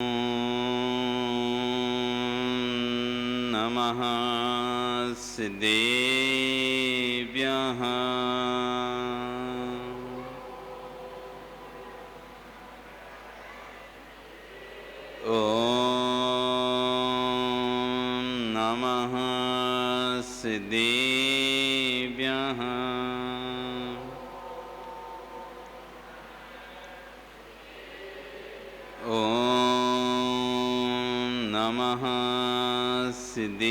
नमः सिद्धेभ्यः। ॐ नमः सिद्धेभ्यः। नमः सिद्धेभ्यः।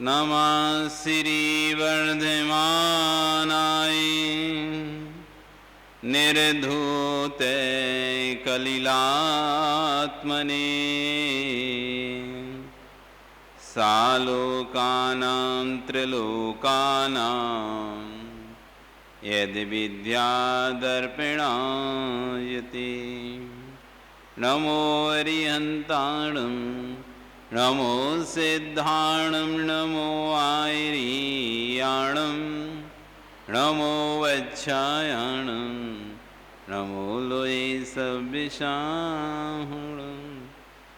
नमः श्री वर्धमानाय निर्धूते कलिलात्मने सालोकानां त्रिलोकानां यदि विद्यादर्पिणायते। नमो अरिहन्ताणं नमो सिद्धाणं नमो आयर्याणं नमो वच्छायाणं नमो लोये सव्यसाहणं।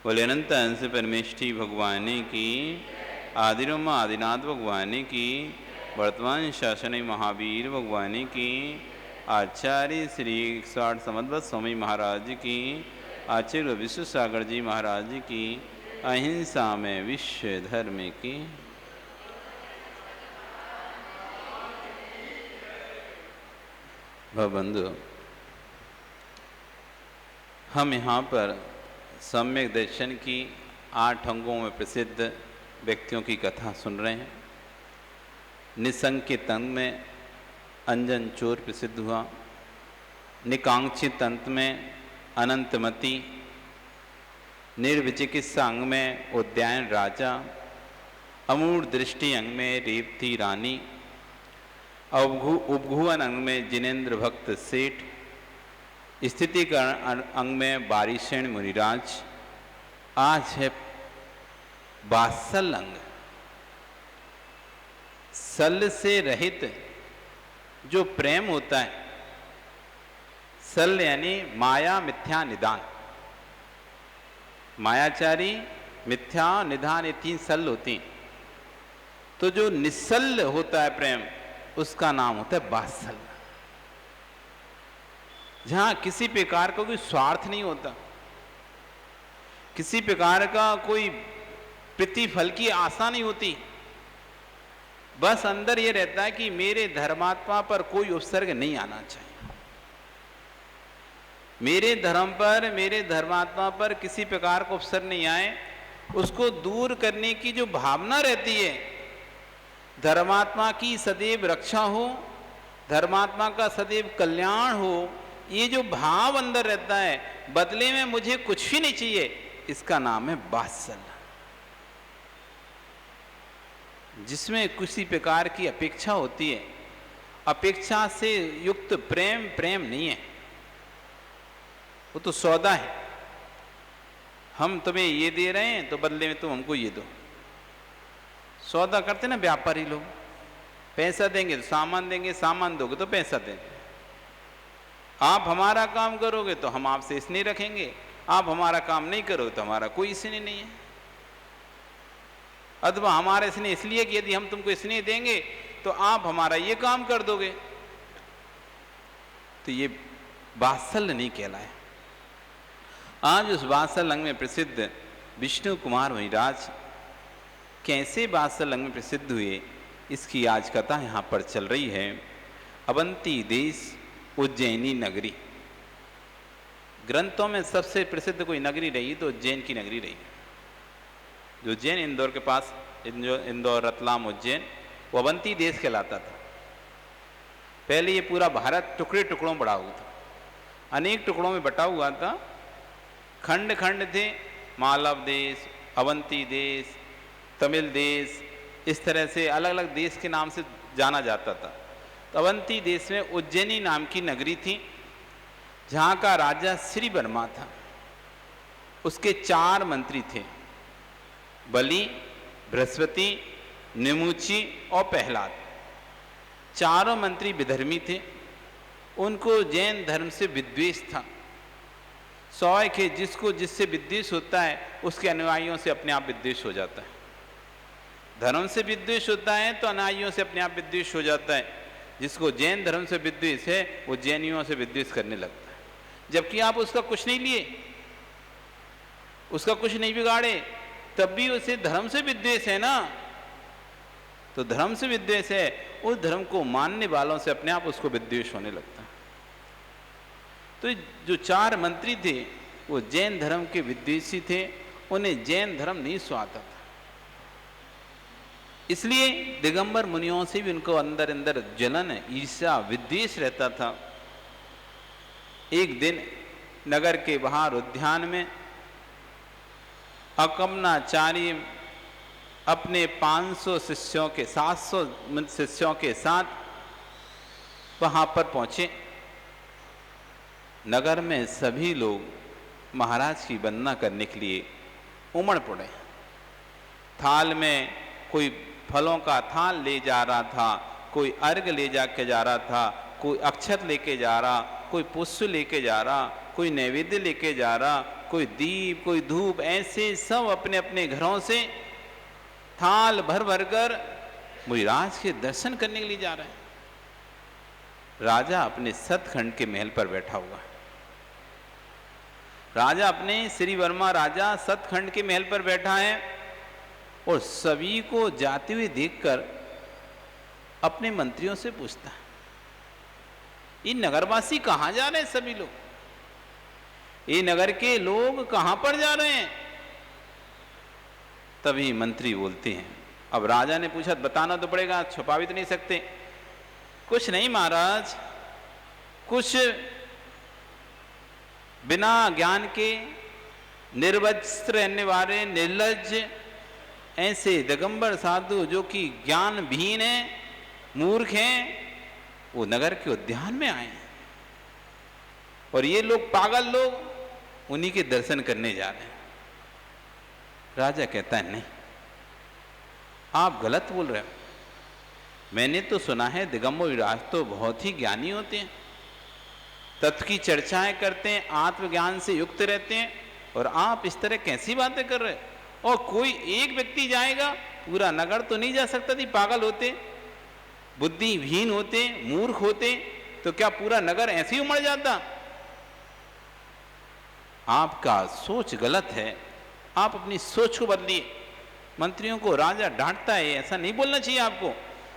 बोले अनंत अंश परमेष्ठी भगवान की, आदिरोम आदिनाथ भगवान की, वर्तमान शासन महावीर भगवान की, आचार्य श्री 108 समद्भक्त स्वामी महाराज की, आचार्य विश्व सागर जी महाराज की, अहिंसा में विश्व धर्म की। भवबंधु, हम यहाँ पर सम्यक दर्शन की 8 अंगों में प्रसिद्ध व्यक्तियों की कथा सुन रहे हैं। निसंकित अंग में अंजन चोर प्रसिद्ध हुआ, निकांक्षित अंत में अनंतमती, निर्विचिकित्सा अंग में उद्यान राजा, अमूढ़ दृष्टि अंग में रेवती रानी, उपघुवन अंग में जिनेन्द्र भक्त सेठ, स्थितिकरण अंग में बारिशेण मुनिराज। आज है बासल अंग, सल से रहित जो प्रेम होता है। सल यानी माया मिथ्या निदान। मायाचारी, मिथ्या, निधान, ये 3 सल होती हैं। तो जो निस्सल होता है प्रेम, उसका नाम होता है बासल। जहां किसी प्रकार का कोई स्वार्थ नहीं होता, किसी प्रकार का कोई प्रतिफल की आशा नहीं होती, बस अंदर ये रहता है कि मेरे धर्मात्मा पर कोई उपसर्ग नहीं आना चाहिए, मेरे धर्म पर, मेरे धर्मात्मा पर किसी प्रकार का उपसर्ग नहीं आए। उसको दूर करने की जो भावना रहती है, धर्मात्मा की सदैव रक्षा हो, धर्मात्मा का सदैव कल्याण हो, ये जो भाव अंदर रहता है, बदले में मुझे कुछ भी नहीं चाहिए, इसका नाम है वात्सल। जिसमें किसी प्रकार की अपेक्षा होती है, अपेक्षा से युक्त प्रेम प्रेम नहीं है, वो तो सौदा है। हम तुम्हें ये दे रहे हैं तो बदले में तुम हमको ये दो। सौदा करते ना व्यापारी लोग, पैसा देंगे तो सामान देंगे, सामान दोगे तो पैसा देंगे। आप हमारा काम करोगे तो हम आपसे स्नेह रखेंगे, आप हमारा काम नहीं करोगे तो हमारा कोई स्नेह नहीं है। अथवा हमारा स्नेह इसलिए कि यदि हम तुमको स्नेह देंगे तो आप हमारा ये काम कर दोगे, तो ये वात्सल्य नहीं कहलाए। आज उस वात्सल्य अंग में प्रसिद्ध विष्णु कुमार मुनिराज कैसे वात्सल्य अंग में प्रसिद्ध हुए, इसकी आज कथा यहाँ पर चल रही है। अवंती देश, उज्जैनी नगरी। ग्रंथों में सबसे प्रसिद्ध कोई नगरी रही तो उज्जैन की नगरी रही। जो उज्जैन इंदौर के पास, इंदौर, रतलाम, उज्जैन, वो अवंती देश कहलाता था। पहले ये पूरा भारत टुकड़े टुकड़ों में बटा हुआ था, अनेक टुकड़ों में बटा हुआ था। खंड खंड थे, मालव देश, अवंती देश, तमिल देश, इस तरह से अलग अलग देश के नाम से जाना जाता था। तो अवंती देश में उज्जैनी नाम की नगरी थी, जहाँ का राजा श्री वर्मा था। उसके 4 मंत्री थे, बलि, बृहस्पति, निमुची और प्रहलाद। चारों मंत्री विधर्मी थे, उनको जैन धर्म से विद्वेष था। स्वाभाविक है, जिसको जिससे विद्वेष होता है उसके अनुयायियों से अपने आप विद्वेष हो जाता है। धर्म से विद्वेष होता है तो अनुयायियों से अपने आप विद्वेष हो जाता है। जिसको जैन धर्म से विद्वेष है वो जैनियों से विद्वेष करने लगता है, जबकि आप उसका कुछ नहीं लिए, उसका कुछ नहीं बिगाड़े, तब भी उसे धर्म से विद्वेष है ना। तो धर्म से विद्वेष है, उस धर्म को मानने वालों से अपने आप उसको विद्वेष होने लगता है। तो जो चार मंत्री थे वो जैन धर्म के विद्वेषी थे, उन्हें जैन धर्म नहीं सुहाता था। इसलिए दिगंबर मुनियों से भी उनको अंदर अंदर जलन, ईर्ष्या, विद्वेष रहता था। एक दिन नगर के बाहर उद्यान में अकमनाचार्य अपने 500 शिष्यों के 700 शिष्यों के साथ वहां पर पहुंचे। नगर में सभी लोग महाराज की वंदना करने के लिए उमड़ पड़े। थाल में कोई फलों का थाल ले जा रहा था, कोई अर्घ ले जाके जा रहा था, कोई अक्षत लेके जा रहा, कोई पुष्प लेके जा रहा, कोई नैवेद्य लेके जा रहा, कोई दीप, कोई धूप, ऐसे सब अपने अपने घरों से थाल भर भर कर मुनिराज के दर्शन करने के लिए जा रहे हैं। राजा अपने सतखंड के महल पर बैठा हुआ है। राजा अपने श्री वर्मा राजा सतखंड के महल पर बैठा है और सभी को जाते हुए देखकर अपने मंत्रियों से पूछता है, ये नगरवासी कहां जा रहे हैं? सभी लोग, ये नगर के लोग कहां पर जा रहे हैं? तभी मंत्री बोलते हैं, अब राजा ने पूछा, बताना तो पड़ेगा, छुपा भी तो नहीं सकते। कुछ नहीं महाराज, कुछ बिना ज्ञान के निर्वस्त्र रहने वाले निर्लज्ज ऐसे दिगंबर साधु जो कि ज्ञान विहीन है, मूर्ख हैं, वो नगर के उद्यान में आए हैं और ये लोग पागल लोग उन्हीं के दर्शन करने जा रहे हैं। राजा कहता है, नहीं, आप गलत बोल रहे हो। मैंने तो सुना है दिगंबर विराज तो बहुत ही ज्ञानी होते हैं, तत्व की चर्चाएं करते हैं, आत्मज्ञान से युक्त रहते हैं, और आप इस तरह कैसी बातें कर रहे हैं? और कोई एक व्यक्ति जाएगा, पूरा नगर तो नहीं जा सकता थी। पागल होते, बुद्धिहीन होते, मूर्ख होते तो क्या पूरा नगर ऐसे ही उमड़ जाता? आपका सोच गलत है, आप अपनी सोच को बदलिए। मंत्रियों को राजा डांटता है, ऐसा नहीं बोलना चाहिए आपको,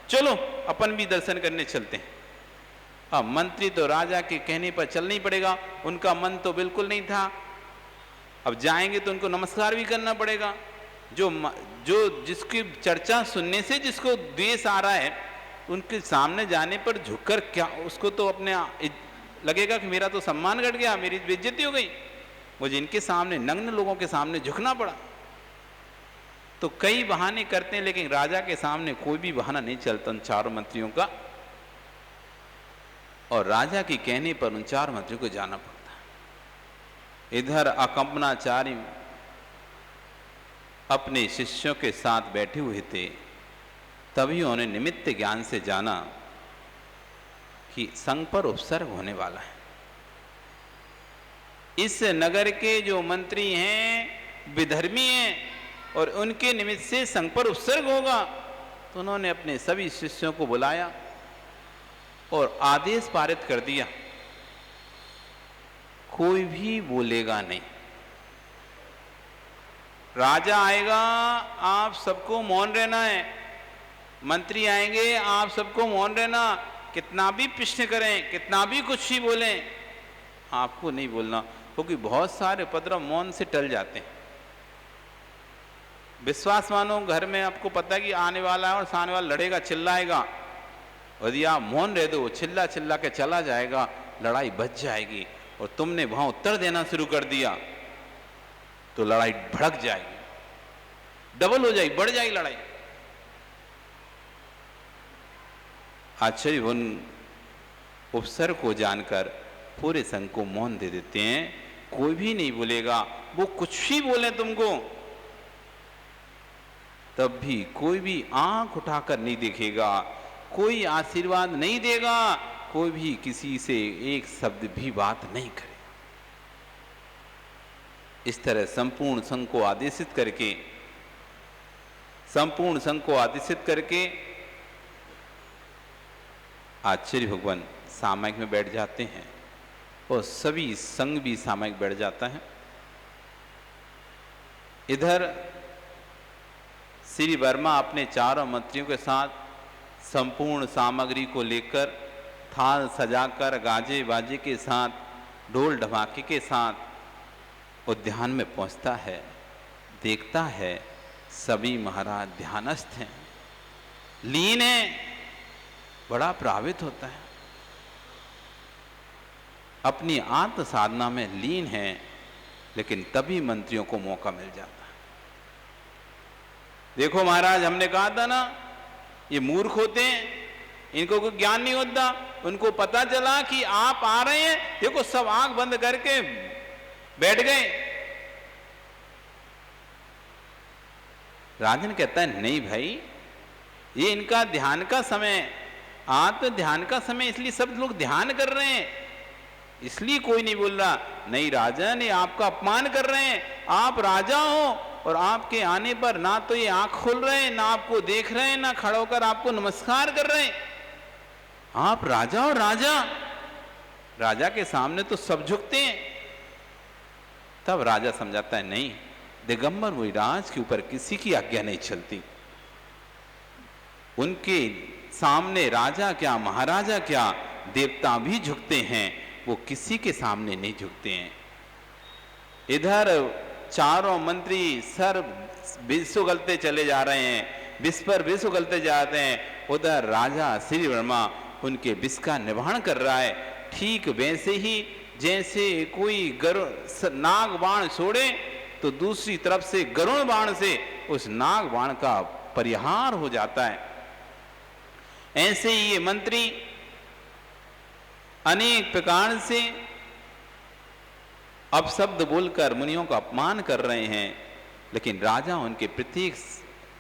चलो अपन भी दर्शन करने चलते हैं। अब मंत्री तो राजा के कहने पर चलना ही पड़ेगा, उनका मन तो बिल्कुल नहीं था। अब जाएंगे तो उनको नमस्कार भी करना पड़ेगा। जो जिसकी चर्चा सुनने से जिसको द्वेष आ रहा है, उनके सामने जाने पर झुककर क्या, उसको तो अपने लगेगा कि मेरा तो सम्मान घट गया, मेरी बेइज्जती हो गई। मुझे इनके सामने, नग्न लोगों के सामने झुकना पड़ा। तो कई बहाने करते हैं, लेकिन राजा के सामने कोई भी बहाना नहीं चलता उन चारों मंत्रियों का, और राजा के कहने पर उन चार मंत्रियों को जाना पड़ता है। इधर अकम्पनाचार्य अपने शिष्यों के साथ बैठे हुए थे, तभी उन्होंने निमित्त ज्ञान से जाना कि संघ पर उपसर्ग होने वाला है। इस नगर के जो मंत्री हैं विधर्मी हैं और उनके निमित्त से संघ पर उपसर्ग होगा। तो उन्होंने अपने सभी शिष्यों को बुलाया और आदेश पारित कर दिया, कोई भी बोलेगा नहीं। राजा आएगा, आप सबको मौन रहना है। मंत्री आएंगे, आप सबको मौन रहना। कितना भी प्रश्न करें, कितना भी कुछ ही बोलें, आपको नहीं बोलना, क्योंकि बहुत सारे उपद्रव मौन से टल जाते हैं। विश्वास मानो, घर में आपको पता है कि आने वाला है और सामने वाला लड़ेगा, चिल्लाएगा, यदि आप मौन रह दो, चिल्ला चिल्ला के चला जाएगा, लड़ाई बच जाएगी। और तुमने वहां उत्तर देना शुरू कर दिया तो लड़ाई भड़क जाएगी, डबल हो जाएगी, बढ़ जाएगी लड़ाई। आचार्य उन उपसर्ग को जानकर पूरे संघ को मौन दे देते हैं, कोई भी नहीं बोलेगा। वो कुछ ही बोले तुमको, तब भी कोई भी आंख उठाकर नहीं देखेगा। कोई आशीर्वाद नहीं देगा, कोई भी किसी से एक शब्द भी बात नहीं करेगा। इस तरह संपूर्ण संघ को आदेशित करके आचार्य भगवान सामयिक में बैठ जाते हैं और सभी संघ भी सामयिक बैठ जाता है। इधर श्री वर्मा अपने चारों मंत्रियों के साथ संपूर्ण सामग्री को लेकर थाल सजाकर गाजे बाजे के साथ, ढोल ढमाके के साथ उद्यान में पहुंचता है। देखता है सभी महाराज ध्यानस्थ हैं, लीन हैं। बड़ा प्रभावित होता है, अपनी आत्म साधना में लीन है। लेकिन तभी मंत्रियों को मौका मिल जाता है। देखो महाराज, हमने कहा था ना, ये मूर्ख होते हैं, इनको कोई ज्ञान नहीं होता। उनको पता चला कि आप आ रहे हैं, देखो सब आंख बंद करके बैठ गए। राजन कहता है नहीं भाई, ये इनका ध्यान का समय, आत्म ध्यान का समय, इसलिए सब लोग ध्यान कर रहे हैं, इसलिए कोई नहीं बोल रहा। नहीं राजन, ये आपका अपमान कर रहे हैं। आप राजा हो और आपके आने पर ना तो ये आंख खोल रहे हैं, ना आपको देख रहे हैं, ना खड़ा होकर आपको नमस्कार कर रहे हैं। आप राजा और राजा के सामने तो सब झुकते हैं। तब राजा समझाता है नहीं, दिगंबर मुनिराज के ऊपर किसी की आज्ञा नहीं चलती। उनके सामने राजा क्या, महाराजा क्या, देवता भी झुकते हैं, वो किसी के सामने नहीं झुकते हैं। इधर चारों मंत्री सर विष उगलते चले जा रहे हैं, विष पर विष उगलते जाते हैं। उधर राजा श्री वर्मा उनके विष का निवारण कर रहा है। ठीक वैसे ही जैसे कोई नाग बाण छोड़े तो दूसरी तरफ से गरुण बाण से उस नाग बाण का परिहार हो जाता है। ऐसे ही ये मंत्री अनेक प्रकार से अपशब्द बोलकर मुनियों का अपमान कर रहे हैं, लेकिन राजा उनके प्रत्येक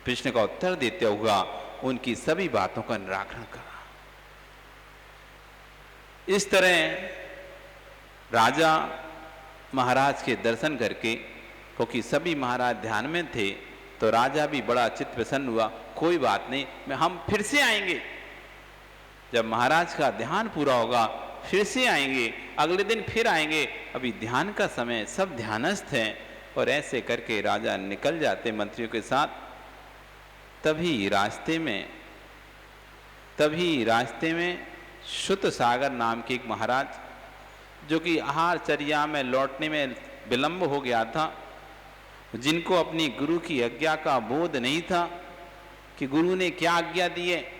प्रश्न का उत्तर देते हुआ उनकी सभी बातों का निराकरण करा। इस तरह राजा महाराज के दर्शन करके, क्योंकि सभी महाराज ध्यान में थे, तो राजा भी बड़ा चित्त प्रसन्न हुआ। कोई बात नहीं, हम फिर से आएंगे, जब महाराज का ध्यान पूरा होगा फिर से आएंगे, अगले दिन फिर आएंगे, अभी ध्यान का समय, सब ध्यानस्थ हैं। और ऐसे करके राजा निकल जाते मंत्रियों के साथ। तभी रास्ते में शुत सागर नाम के एक महाराज, जो कि आहारचर्या में लौटने में विलंब हो गया था, जिनको अपनी गुरु की आज्ञा का बोध नहीं था कि गुरु ने क्या आज्ञा दी है,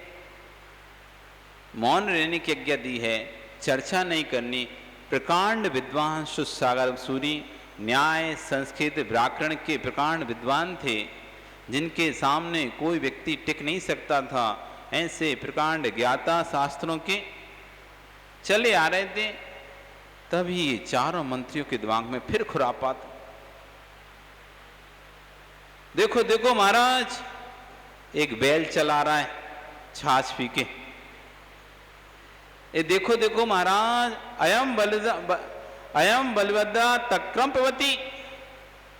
मौन रहने की आज्ञा दी है, चर्चा नहीं करनी। प्रकांड विद्वान शुत सागर सूरी न्याय संस्कृत व्याकरण के प्रकांड विद्वान थे, जिनके सामने कोई व्यक्ति टिक नहीं सकता था। ऐसे प्रकांड ज्ञाता शास्त्रों के चले आ रहे थे। तभी ये चारों मंत्रियों के दिमाग में फिर खुरापात। देखो देखो महाराज, एक बैल चला रहा है छाछ पी के। ये देखो देखो महाराज, अयम बलिवद्दा तक्रम पवती,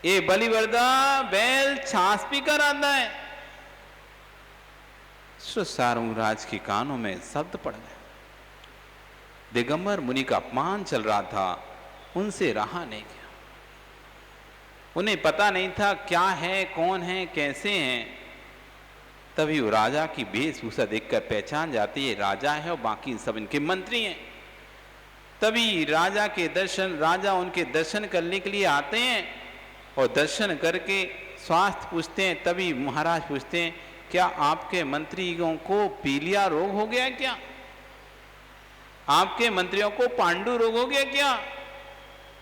ये बलिवर्दा बैल छाछ पी कर आता है। राज के कानों में शब्द पड़ गए। दिगंबर मुनि का अपमान चल रहा था, उनसे रहा नहीं गया। उन्हें पता नहीं था क्या है, कौन है, कैसे हैं। तभी वो राजा की वेशभूषा देखकर पहचान जाती है, राजा है और बाकी सब इनके मंत्री हैं। तभी राजा उनके दर्शन करने के लिए आते हैं और दर्शन करके स्वास्थ्य पूछते हैं। तभी महाराज पूछते हैं, क्या आपके मंत्रियों को पीलिया रोग हो गया क्या? आपके मंत्रियों को पांडु रोग हो गया क्या?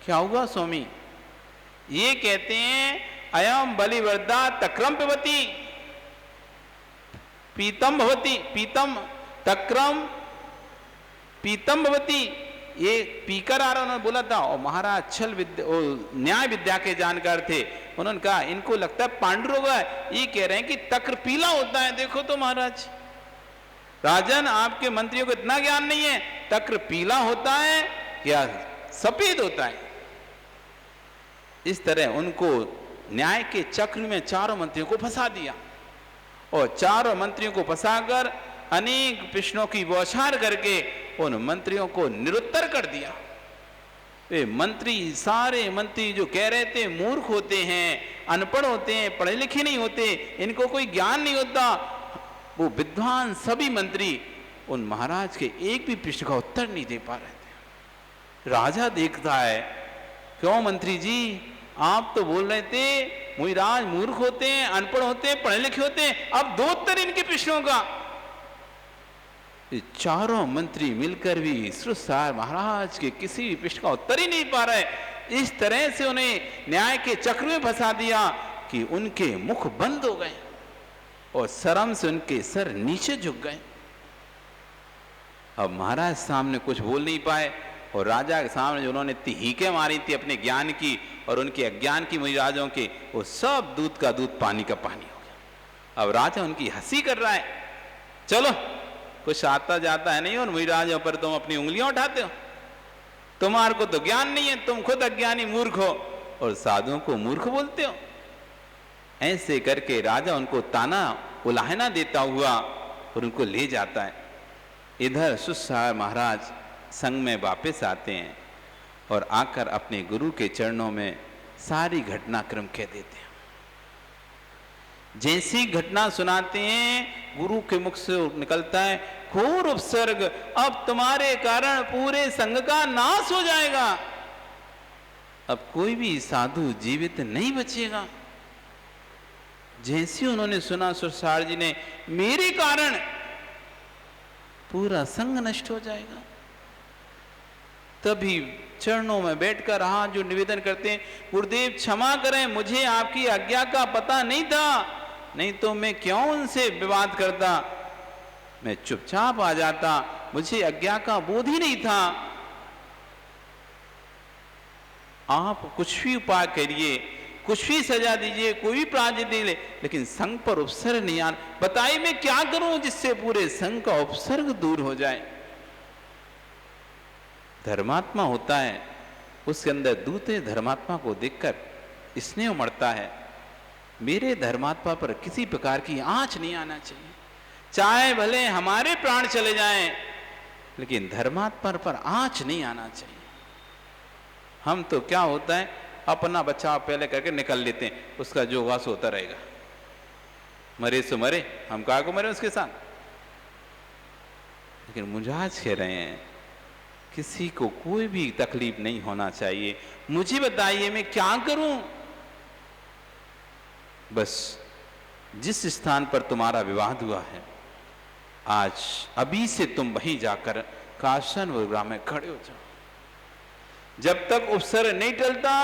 क्या हुआ स्वामी? ये कहते हैं, अयम बलिवर्दा तक्रम पिबती, पीतम भवती, पीतम तक्रम पीतम भवती, ये पीकर आ रहा, उन्होंने बोला था। और महाराज छल विद्या, न्याय विद्या के जानकार थे, उन्होंने कहा इनको लगता है पांडु रोग है। ये कह रहे हैं कि तक्र पीला होता है। देखो तो महाराज, राजन, आपके मंत्रियों को इतना ज्ञान नहीं है, तक्र पीला होता है या सफेद होता है। इस तरह उनको न्याय के चक्र में चारों मंत्रियों को फंसा दिया और चारों मंत्रियों को फंसाकर अनेक प्रश्नों की बौछार करके उन मंत्रियों को निरुत्तर कर दिया। वे मंत्री, सारे मंत्री जो कह रहे थे मूर्ख होते हैं, अनपढ़ होते हैं, पढ़े लिखे नहीं होते, इनको कोई ज्ञान नहीं होता, वो विद्वान सभी मंत्री उन महाराज के एक भी प्रश्न का उत्तर नहीं दे पा रहे थे। राजा देखता है, क्यों मंत्री जी, आप तो बोल रहे थे मुहिराज मूर्ख होते हैं, अनपढ़ होते हैं, पढ़े लिखे होते हैं, अब दो उत्तर इनके प्रश्नों का। ये चारों मंत्री मिलकर भी श्रुतसार महाराज के किसी भी प्रश्न का उत्तर ही नहीं पा रहे। इस तरह से उन्हें न्याय के चक्र में फंसा दिया कि उनके मुख बंद हो गए और शर्म से उनके सर नीचे झुक गए। अब महाराज सामने कुछ बोल नहीं पाए और राजा के सामने जो उन्होंने तीखे मारी थी अपने ज्ञान की और उनके अज्ञान की मुहिराजों के, वो सब दूध का दूध पानी का पानी हो गया। अब राजा उनकी हंसी कर रहा है, चलो कुछ आता जाता है नहीं और मुहिराजों पर तुम अपनी उंगलियां उठाते हो, तुम्हारे को तो ज्ञान नहीं है, तुम खुद अज्ञानी मूर्ख हो और साधुओं को मूर्ख बोलते हो। ऐसे करके राजा उनको ताना उलाहना देता हुआ और उनको ले जाता है। इधर श्रुतसार महाराज संग में वापस आते हैं और आकर अपने गुरु के चरणों में सारी घटनाक्रम कह देते हैं। जैसी घटना सुनाते हैं, गुरु के मुख से निकलता है, घोर उपसर्ग, अब तुम्हारे कारण पूरे संघ का नाश हो जाएगा, अब कोई भी साधु जीवित नहीं बचेगा। जैसे उन्होंने सुना श्रुतसार जी ने, मेरे कारण पूरा संघ नष्ट हो जाएगा, तभी चरणों में बैठकर हाथ जो निवेदन करते हैं, गुरुदेव क्षमा करें, मुझे आपकी आज्ञा का पता नहीं था, नहीं तो मैं क्यों उनसे विवाद करता, मैं चुपचाप आ जाता, मुझे आज्ञा का बोध ही नहीं था। आप कुछ भी उपाय करिए, कुछ भी सजा दीजिए, कोई भी प्रायश्चित दे ले, लेकिन संघ पर उपसर्ग नहीं आना। बताइए मैं क्या करूं जिससे पूरे संघ का उपसर्ग दूर हो जाए। धर्मात्मा होता है, उसके अंदर दूसरे धर्मात्मा को देखकर स्नेह उमड़ता है। मेरे धर्मात्मा पर किसी प्रकार की आंच नहीं आना चाहिए, चाहे भले हमारे प्राण चले जाएं, लेकिन धर्मात्मा पर आंच नहीं आना चाहिए। हम तो क्या होता है, अपना बचाव पहले करके निकल लेते हैं, उसका जो वास होता रहेगा, मरे सो मरे, हम कहा को मरे उसके साथ। लेकिन मुझाज कह रहे हैं किसी को कोई भी तकलीफ नहीं होना चाहिए। मुझे बताइए मैं क्या करूं? बस जिस स्थान पर तुम्हारा विवाद हुआ है, आज अभी से तुम वहीं जाकर काशन मुद्रा में खड़े हो जाओ। जब तक उपसर्ग नहीं टलता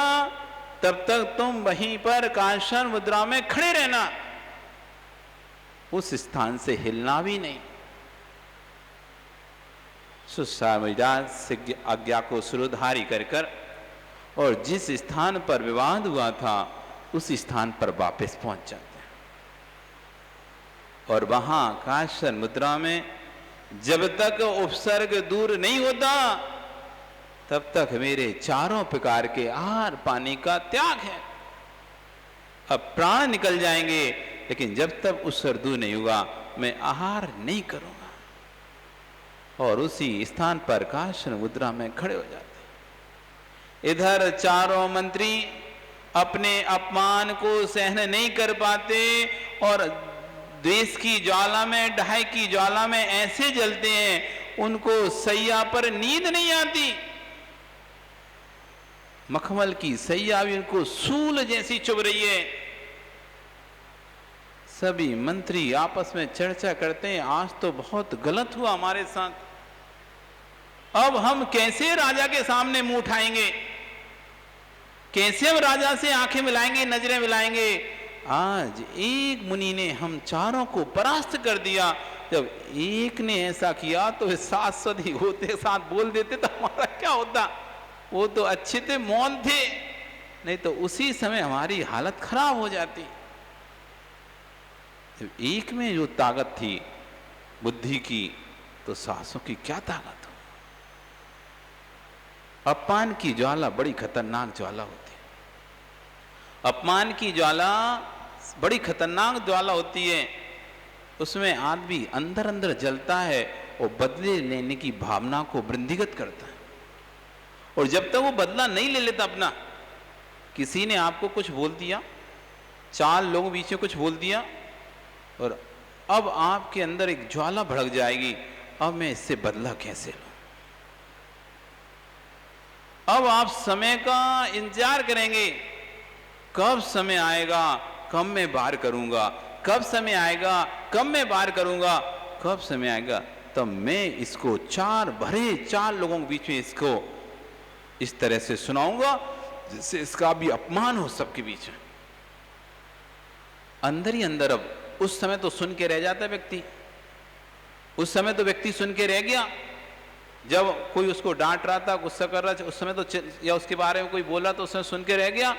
तब तक तुम वहीं पर काशन मुद्रा में खड़े रहना, उस स्थान से हिलना भी नहीं। सुसामिजाज से आज्ञा को सुरधारी कर और जिस स्थान पर विवाद हुआ था उस स्थान पर वापस पहुंच जाते हैं और वहां काशन मुद्रा में जब तक उपसर्ग दूर नहीं होता तब तक मेरे चारों प्रकार के आहार पानी का त्याग है। अब प्राण निकल जाएंगे, लेकिन जब तक उपसर्ग दूर नहीं हुआ मैं आहार नहीं करूंगा। और उसी स्थान पर काशन मुद्रा में खड़े हो जाते। इधर चारों मंत्री अपने अपमान को सहन नहीं कर पाते और द्वेष की ज्वाला में, ढाई की ज्वाला में ऐसे जलते हैं, उनको सैया पर नींद नहीं आती। मखमल की सैया भी उनको सूल जैसी चुभ रही है। सभी मंत्री आपस में चर्चा करते हैं, आज तो बहुत गलत हुआ हमारे साथ, अब हम कैसे राजा के सामने मुंह उठाएंगे, कैसे हम राजा से आंखें मिलाएंगे, नजरें मिलाएंगे। आज एक मुनि ने हम चारों को परास्त कर दिया। जब एक ने ऐसा किया तो सात सदी होते साथ बोल देते तो हमारा क्या होता। वो तो अच्छे थे, मौन थे, नहीं तो उसी समय हमारी हालत खराब हो जाती। एक में जो ताकत थी बुद्धि की तो सासों की क्या ताकत हो। अपमान की ज्वाला बड़ी खतरनाक ज्वाला होती है। अपमान की ज्वाला बड़ी खतरनाक ज्वाला होती है। उसमें आदमी अंदर अंदर जलता है और बदले लेने की भावना को वृद्धिगत करता है। और जब तक वो बदला नहीं ले लेता अपना, किसी ने आपको कुछ बोल दिया, 4 लोगों बीच में कुछ बोल दिया, और अब आपके अंदर एक ज्वाला भड़क जाएगी, अब मैं इससे बदला कैसे लूं। अब आप समय का इंतजार करेंगे, कब समय आएगा, कब मैं बार करूंगा, कब समय आएगा, कब मैं बार करूंगा, कब समय आएगा, तब मैं इसको 4 लोगों के बीच में इसको इस तरह से सुनाऊंगा जिससे इसका भी अपमान हो सबके बीच में। अंदर ही अंदर अब उस समय तो सुन के रह जाता है व्यक्ति, उस समय तो व्यक्ति सुन के रह गया। जब कोई उसको डांट रहा था, गुस्सा कर रहा था, उस समय तो या उसके बारे में कोई बोला तो उसने सुन के रह गया।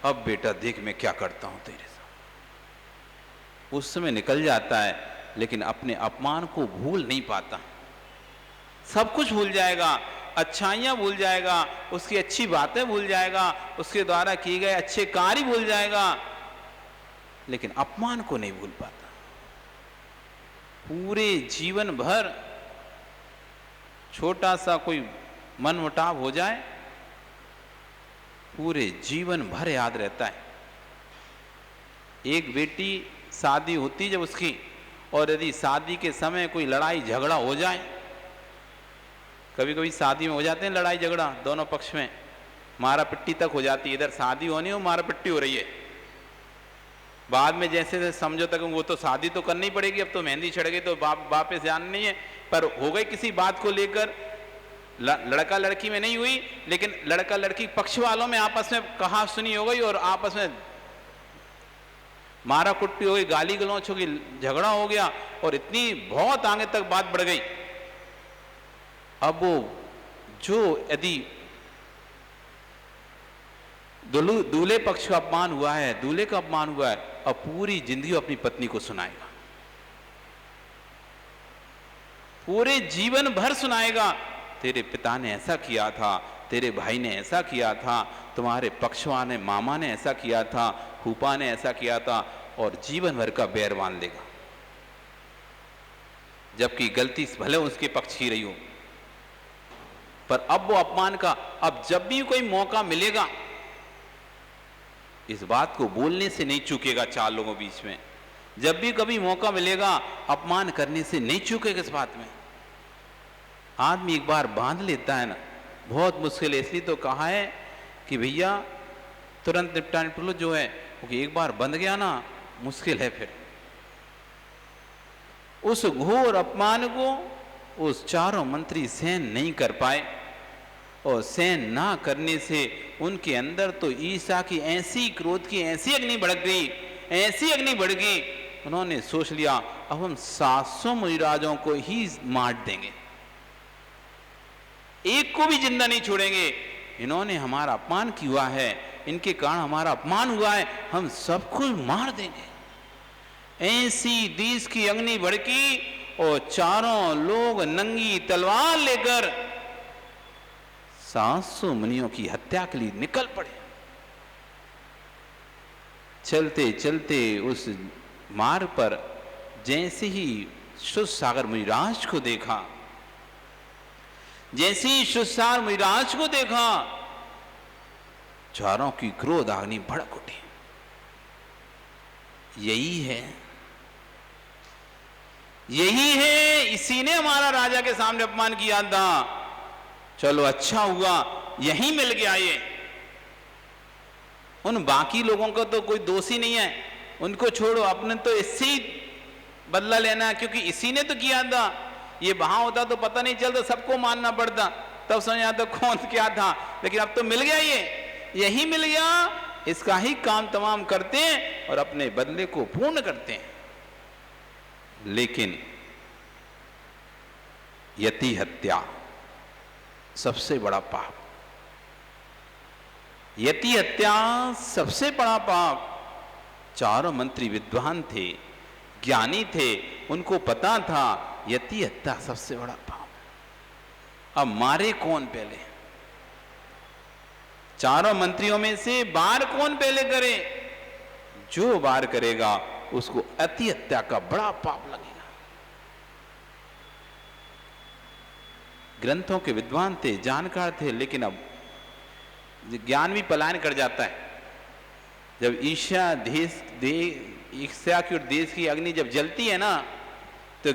अब बेटा देख मैं क्या करता हूं तेरे साथ। उस समय निकल जाता है, लेकिन अपने अपमान को भूल नहीं पाता। सब कुछ भूल जाएगा, अच्छाइयां भूल जाएगा, उसकी अच्छी बातें भूल जाएगा, उसके द्वारा किए गए अच्छे कार्य भूल जाएगा, लेकिन अपमान को नहीं भूल पाता। पूरे जीवन भर छोटा सा कोई मनमुटाव हो जाए, पूरे जीवन भर याद रहता है। एक बेटी शादी होती जब उसकी, और यदि शादी के समय कोई लड़ाई झगड़ा हो जाए, कभी कभी शादी में हो जाते हैं लड़ाई झगड़ा, दोनों पक्ष में मारा पिट्टी तक हो जाती है। इधर शादी होनी हो, मारा पिट्टी हो रही है। बाद में जैसे समझो तक वो तो शादी तो करनी पड़ेगी, अब तो मेहंदी चढ़ गई तो वापस जान नहीं है, पर हो गई किसी बात को लेकर, लड़का लड़की में नहीं हुई, लेकिन लड़का लड़की पक्ष वालों में आपस में कहा सुनी हो गई, और आपस में मारा कुट्टी हो गई, गाली गलौच हो गई, झगड़ा हो गया, और इतनी बहुत आगे तक बात बढ़ गई। अब वो जो यदि दूल्हे पक्ष का अपमान हुआ है, दूल्हे का अपमान हुआ है, अब पूरी जिंदगी अपनी पत्नी को सुनाएगा, पूरे जीवन भर सुनाएगा, तेरे पिता ने ऐसा किया था, तेरे भाई ने ऐसा किया था, तुम्हारे पक्ष वाले मामा ने ऐसा किया था, फूफा ने ऐसा किया था, और जीवन भर का बैर बांध लेगा, जबकि गलती भले उसके पक्ष की रही हो। पर अब वो अपमान का, अब जब भी कोई मौका मिलेगा, इस बात को बोलने से नहीं चूकेगा 4 लोगों बीच में। जब भी कभी मौका मिलेगा, अपमान करने से नहीं चूकेगा इस बात में। आदमी एक बार बांध लेता है ना, बहुत मुश्किल है। इसलिए तो कहा है कि भैया तुरंत निपटाने लो जो है, क्योंकि एक बार बंध गया ना, मुश्किल है फिर। उस घोर अपमान को उस 4 मंत्री सहन नहीं कर पाए, और सहन ना करने से उनके अंदर तो ईसा की ऐसी क्रोध की ऐसी अग्नि भड़क गई, ऐसी अग्नि बढ़ गई, उन्होंने सोच लिया अब हम 700 मुनिराजों को ही मार देंगे, एक को भी जिंदा नहीं छोड़ेंगे। इन्होंने हमारा अपमान किया है, इनके कारण हमारा अपमान हुआ है, हम सबको मार देंगे। ऐसी देश की अग्नि भड़की, और 4 लोग नंगी तलवार लेकर 700 मुनियों की हत्या के लिए निकल पड़े। चलते चलते उस मार्ग पर जैसे ही सुसागर मुनिराज को देखा, जैसे ही सुसागर मुनिराज को देखा, 4 की क्रोध अग्नि भड़क उठी। यही है, यही है, इसी ने हमारा राजा के सामने अपमान किया था। चलो अच्छा हुआ यही मिल गया ये। उन बाकी लोगों का तो कोई दोष ही नहीं है, उनको छोड़ो, अपने तो इससे ही बदला लेना है, क्योंकि इसी ने तो किया था। ये वहां होता तो पता नहीं चलता, सबको मानना पड़ता, तब समझ आता कौन क्या था। लेकिन अब तो मिल गया, ये यही मिल गया, इसका ही काम तमाम करते हैं और अपने बदले को पूर्ण करते हैं। लेकिन यति हत्या सबसे बड़ा पाप, यति हत्या सबसे बड़ा पाप। 4 मंत्री विद्वान थे, ज्ञानी थे, उनको पता था यति हत्या सबसे बड़ा पाप है। अब मारे कौन पहले? चारों मंत्रियों में से वार कौन पहले करे? जो वार करेगा उसको अति हत्या का बड़ा पाप लगेगा। ग्रंथों के विद्वान थे, जानकार थे, लेकिन अब ज्ञान भी पलायन कर जाता है। जब ईर्ष्या ईर्ष्या की और देश की अग्नि जब जलती है ना, तो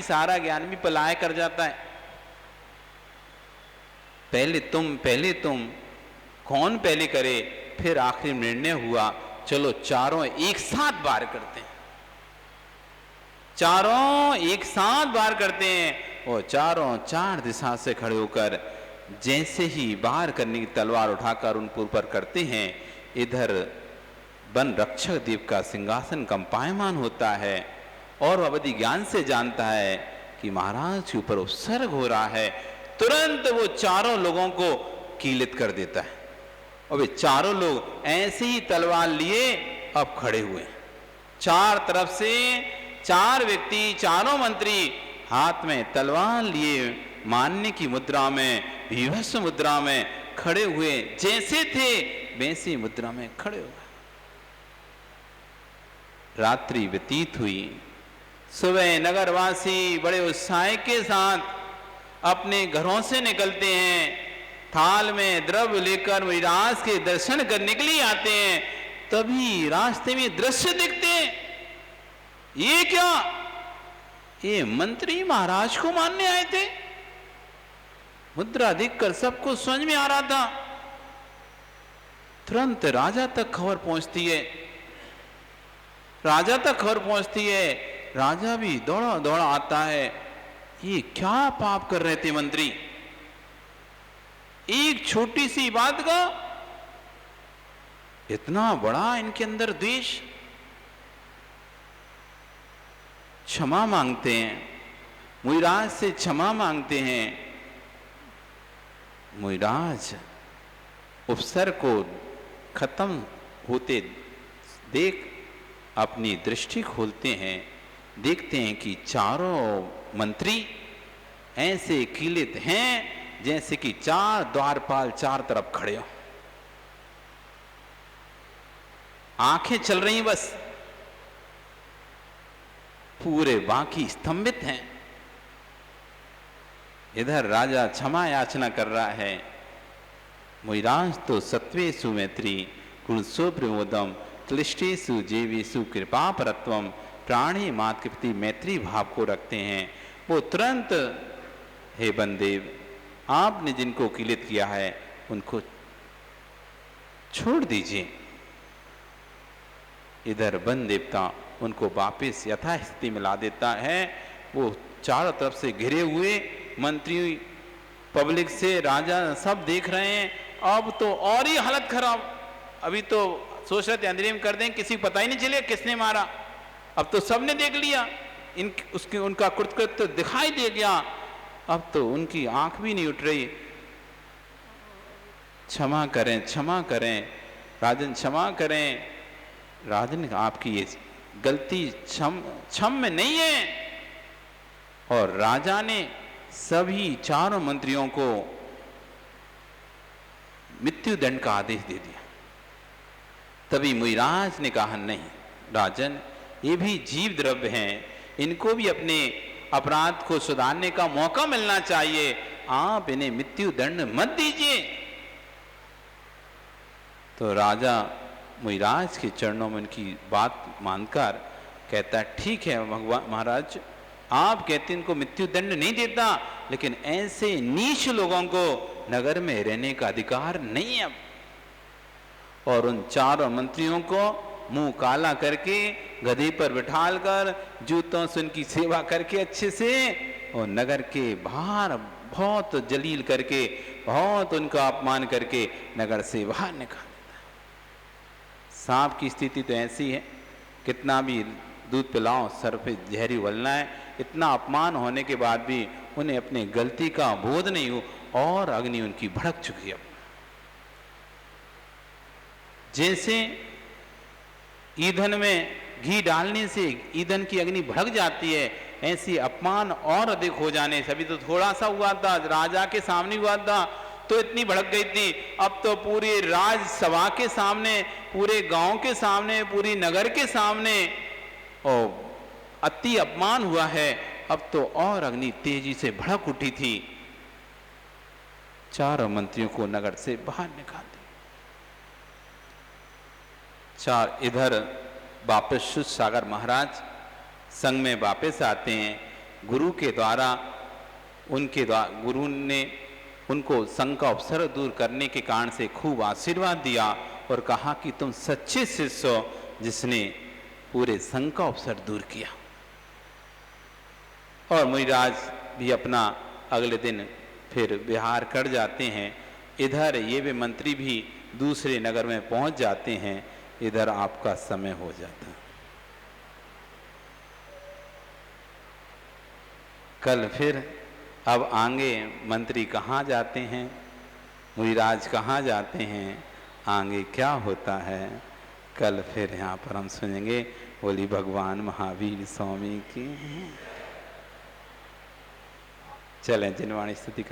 सारा ज्ञान भी पलायन कर जाता है। पहले तुम कौन पहले करे? फिर आखिरी निर्णय हुआ, चलो चारों एक साथ वार करते हैं। चारों एक वार करते हैं और चारों चार दिशा से खड़े होकर जैसे ही वार करने की तलवार उठाकर उन ऊपर करते हैं, इधर वन रक्षक देव का सिंहासन कंपायमान होता है और अवधि ज्ञान से जानता है कि महाराज के ऊपर उपसर्ग हो रहा है। तुरंत वो चारों लोगों को कीलित कर देता है और वे चारों लोग ऐसे ही तलवार लिए अब खड़े हुए। चार तरफ से चार व्यक्ति, चारों मंत्री हाथ में तलवार लिए मानने की मुद्रा में, भीभत्स मुद्रा में खड़े हुए, जैसे थे वैसी मुद्रा में खड़े हुए। रात्रि व्यतीत हुई। सुबह नगरवासी बड़े उत्साह के साथ अपने घरों से निकलते हैं, थाल में द्रव्य लेकर महाराज के दर्शन करने के लिए आते हैं। तभी रास्ते में दृश्य दिखते हैं। ये क्या? ये मंत्री महाराज को मानने आए थे। मुद्रा देखकर सबको समझ में आ रहा था। तुरंत राजा तक खबर पहुंचती है। राजा भी दौड़ा दौड़ा आता है। ये क्या पाप कर रहे थे मंत्री? एक छोटी सी बात का इतना बड़ा इनके अंदर द्वेष। क्षमा मांगते हैं, मुइराज से क्षमा मांगते हैं। मुइराज उपसर्ग को खत्म होते देख अपनी दृष्टि खोलते हैं, देखते हैं कि चारों मंत्री ऐसे कीलित हैं जैसे कि चार द्वारपाल चार तरफ खड़े हो। आंखें चल रही बस, पूरे बाकी स्तंभित हैं। इधर राजा क्षमा याचना कर रहा है। मुइराज तो सत्वेषु मैत्री कुलसो प्रमोदम क्लिष्टेषु जीवेषु कृपा परत्वम, प्राणी मात के प्रति मैत्री भाव को रखते हैं। वो तुरंत, हे बंदेव, आपने जिनको कीलित किया है उनको छोड़ दीजिए। इधर वन देवता उनको वापिस यथास्थिति में ला देता है। वो चारों तरफ से घिरे हुए मंत्री, पब्लिक से राजा सब देख रहे हैं। अब तो और ही हालत खराब। अभी तो सोच रहे थे अंधेरे में कर दें, किसी को पता ही नहीं चले किसने मारा। अब तो सबने देख लिया, उनका कृत्य तो दिखाई दे गया। अब तो उनकी आंख भी नहीं उठ रही। क्षमा करें, क्षमा करें राजन, क्षमा करें राजन, आपकी ये गलती क्षम्य नहीं है। और राजा ने सभी चारों मंत्रियों को मृत्युदंड का आदेश दे दिया। तभी मुइराज ने कहा, नहीं राजन, ये भी जीव द्रव्य हैं, इनको भी अपने अपराध को सुधारने का मौका मिलना चाहिए। आप इन्हें मृत्युदंड मत दीजिए। तो राजा मुइराज के चरणों में उनकी बात मानकर कहता है, ठीक है भगवान महाराज, आप कहते इनको मृत्युदंड नहीं देता, लेकिन ऐसे नीच लोगों को नगर में रहने का अधिकार नहीं है। और उन चारों मंत्रियों को मुंह काला करके गधे पर बिठालकर जूतों से उनकी सेवा करके अच्छे से, और नगर के बाहर बहुत जलील करके, बहुत उनका अपमान करके नगर से बाहर निकाल देता। सांप की स्थिति तो ऐसी है, कितना भी दूध पिलाओ सर पे जहरी उगलना है। इतना अपमान होने के बाद भी उन्हें अपनी गलती का बोध नहीं हो और अग्नि उनकी भड़क चुकी है। जैसे ईंधन में घी डालने से ईंधन की अग्नि भड़क जाती है, ऐसी अपमान और अधिक हो जाने से, अभी तो थोड़ा सा हुआ था, राजा के सामने हुआ था तो इतनी भड़क गई थी, अब तो पूरी राजसभा के सामने, पूरे गांव के सामने, पूरी नगर के सामने और अति अपमान हुआ है। अब तो और अग्नि तेजी से भड़क उठी थी। चारों मंत्रियों को नगर से बाहर निकाल दिया। चार इधर वापस सागर महाराज संग में वापस आते हैं। गुरु के द्वारा गुरु ने उनको संग का अवसर दूर करने के कारण से खूब आशीर्वाद दिया और कहा कि तुम सच्चे शिष्य हो जिसने पूरे संग का अवसर दूर किया। और मुनिराज भी अपना अगले दिन फिर बिहार कर जाते हैं। इधर ये वे मंत्री भी दूसरे नगर में पहुंच जाते हैं। इधर आपका समय हो जाता है। कल फिर अब आगे मंत्री कहाँ जाते हैं, मुनिराज कहाँ जाते हैं, आगे क्या होता है, कल फिर यहाँ पर हम सुनेंगे। बोली भगवान महावीर स्वामी की। चलें जिनवाणी स्तुति।